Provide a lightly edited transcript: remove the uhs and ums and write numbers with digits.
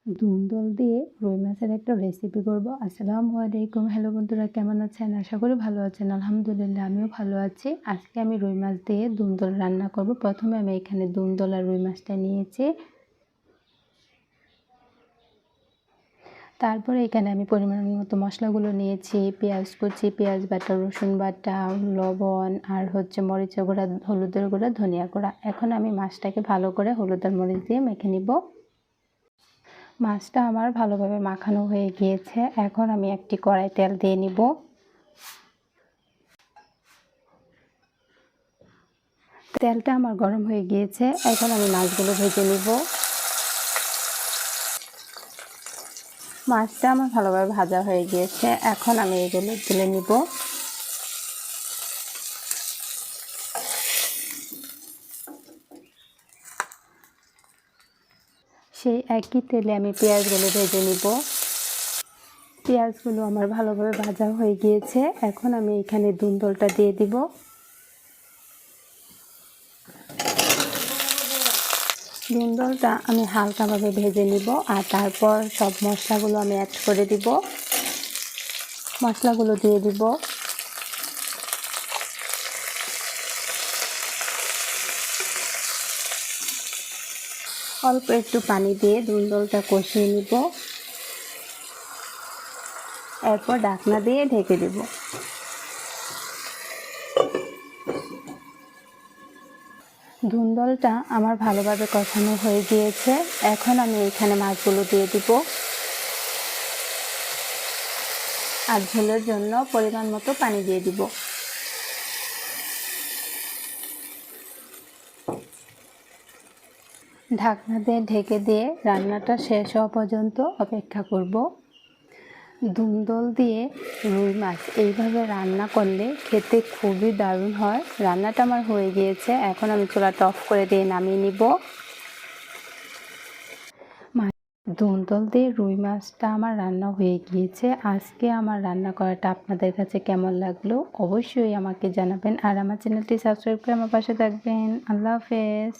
ধুন্দল দিয়ে রুই মাছের একটা রেসিপি করব। আসসালামু আলাইকুম। হ্যালো বন্ধুরা, কেমন আছেন? আশা করি ভালো আছেন। আলহামদুলিল্লাহ আমিও ভালো আছি। আজকে আমি রুই মাছ দিয়ে ধুন্দল রান্না করব। প্রথমে আমি এখানে ধুন্দল আর রুই মাছটা নিয়েছি। তারপরে এখানে আমি পরিমাণ মতো মশলাগুলো নিয়েছি। পেঁয়াজ কুচি, পেঁয়াজ বাটা, রসুন বাটা, লবণ আর মরিচের গুঁড়া, হলুদের গুঁড়া, ধনিয়া গুঁড়া। এখন আমি মাছটাকে ভালো করে হলুদ আর মরিচ দিয়ে মেখে নিব। মাছটা আমার ভালোভাবে মাখানো হয়ে গিয়েছে। এখন আমি একটি কড়াই তেল দিয়ে নিব। তেলটা আমার গরম হয়ে গিয়েছে। এখন আমি মাছগুলো ভেজে নিব। মাছটা আমার ভালোভাবে ভাজা হয়ে গিয়েছে। এখন আমি এগুলো তুলে নিব। সেই একই তেলে আমি পেঁয়াজগুলো ভেজে নিব। পেঁয়াজগুলো আমার ভালোভাবে ভাজা হয়ে গিয়েছে। এখন আমি এখানে ধুন্দলটা দিয়ে দিব। ধুন্দলটা আমি হালকাভাবে ভেজে নিব আর তারপর সব মশলাগুলো আমি অ্যাড করে দিব। মশলাগুলো দিয়ে দিব। অল্প একটু পানি দিয়ে ধুন্দলটা কষিয়ে নিব। এরপর ঢাকনা দিয়ে ঢেকে দেব। ধুন্দলটা আমার ভালোভাবে কষানো হয়ে গিয়েছে। এখন আমি এখানে মাছগুলো দিয়ে দিব আর ঝোলের জন্য পরিমাণ মতো পানি দিয়ে দিব। ঢাকনা দিয়ে ঢেকে দিয়ে রান্নাটা শেষ হওয়া পর্যন্ত অপেক্ষা করব। ধুন্দল দিয়ে রুই মাছ এইভাবে রান্না করলে খেতে খুবই দারুণ হয়। রান্নাটা আমার হয়ে গিয়েছে। এখন আমি চুলাটা অফ করে দিয়ে নামিয়ে নিব। ধুন্দল দিয়ে রুই মাছটা আমার রান্না হয়ে গিয়েছে। আজকে আমার রান্না করাটা আপনাদের কাছে কেমন লাগলো অবশ্যই আমাকে জানাবেন আর আমার চ্যানেলটি সাবস্ক্রাইব করে আমার পাশে থাকবেন। আল্লাহ হাফেজ।